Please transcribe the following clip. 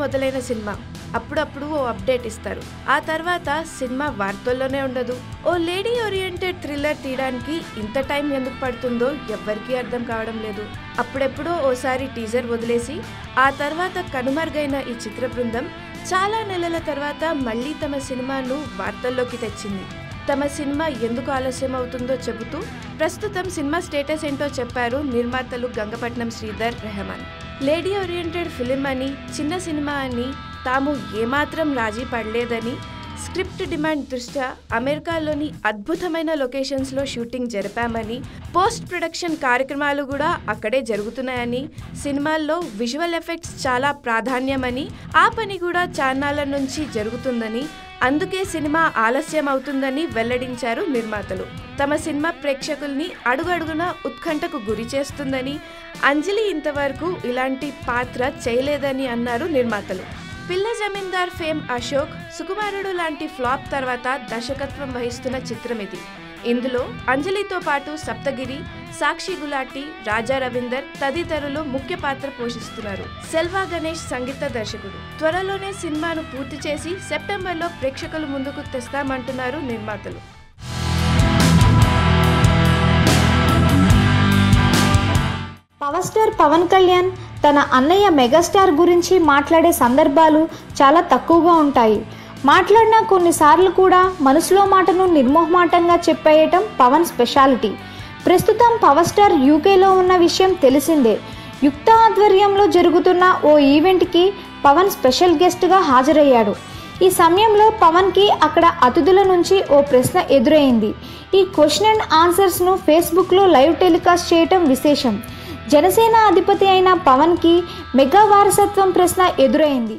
మొదలైన సినిమా. అప్పుడప్పుడు ఓ అప్డేట్ ఇస్తారు. ఆ తర్వాత సినిమా వార్తల్లోనే ఉండదు. ఓ లేడీ ఓరియంటెడ్ థ్రిల్లర్ తీయడానికి ఇంత టైం ఎందుకు పడుతుందో ఎవ్వరికీ అర్థం కావడం లేదు. అప్పుడెప్పుడో ఓసారి టీజర్ వదిలేసి ఆ తర్వాత కనుమరుగైన ఈ చిత్ర బృందం చాలా నెలల తర్వాత మళ్ళీ తమ సినిమాను వార్తల్లోకి తెచ్చింది. తమ సినిమా ఎందుకు ఆలస్యం అవుతుందో చెబుతూ ప్రస్తుతం సినిమా స్టేటస్ ఏంటో చెప్పారు నిర్మాతలు Gangapatnam Sridhar, Rahman. Lady oriented film అని, చిన్న సినిమా అని తాము ఏమాత్రం రాజీ పడలేదని, స్క్రిప్ట్ డిమాండ్ దృష్ట్యా అమెరికాలోని అద్భుతమైన లొకేషన్స్లో షూటింగ్ జరిపామని, పోస్ట్ ప్రొడక్షన్ కార్యక్రమాలు కూడా అక్కడే జరుగుతున్నాయని, సినిమాల్లో విజువల్ ఎఫెక్ట్స్ చాలా ప్రాధాన్యమని, ఆ పని కూడా చాన్నాళ్ళ నుంచి జరుగుతుందని, అందుకే సినిమా ఆలస్యం అవుతుందని వెల్లడించారు నిర్మాతలు. తమ సినిమా ప్రేక్షకుల్ని అడుగడుగునా ఉత్కంఠకు గురి చేస్తుందని, అంజలి ఇంతవరకు ఇలాంటి పాత్ర చేయలేదని అన్నారు నిర్మాతలు. పిల్ల జమీందార్ ఫేమ్ అశోక్, సుకుమారుడు లాంటి ఫ్లాప్ తర్వాత దర్శకత్వం వహిస్తున్న చిత్రం ఇది. ఇందులో అంజలితో పాటు సప్తగిరి, సాక్షి గులాటి, రాజా రవీందర్ తదితరులు ముఖ్య పాత్ర పోషిస్తున్నారు. సెల్వా గణేష్ సంగీత దర్శకుడు. త్వరలోనే సినిమాను పూర్తి చేసి సెప్టెంబర్లో ప్రేక్షకుల ముందుకు తెస్తామంటున్నారు నిర్మాతలు. పవర్ స్టార్ పవన్ కళ్యాణ్ తన అన్నయ్య మెగాస్టార్ గురించి మాట్లాడే సందర్భాలు చాలా తక్కువగా ఉంటాయి. మాట్లాడిన కొన్నిసార్లు కూడా మనసులో మాటను నిర్మోహమాటంగా చెప్పేయటం పవన్ స్పెషాలిటీ. ప్రస్తుతం పవర్ స్టార్ యూకేలో ఉన్న విషయం తెలిసిందే. యుక్త ఆధ్వర్యంలో జరుగుతున్న ఓ ఈవెంట్కి పవన్ స్పెషల్ గెస్ట్గా హాజరయ్యాడు. ఈ సమయంలో పవన్కి అక్కడ అతిథుల నుంచి ఓ ప్రశ్న ఎదురైంది. ఈ క్వశ్చన్ అండ్ ఆన్సర్స్ను ఫేస్బుక్లో లైవ్ టెలికాస్ట్ చేయటం విశేషం. జనసేన అధిపతి అయిన పవన్కి మెగా వారసత్వం ప్రశ్న ఎదురైంది.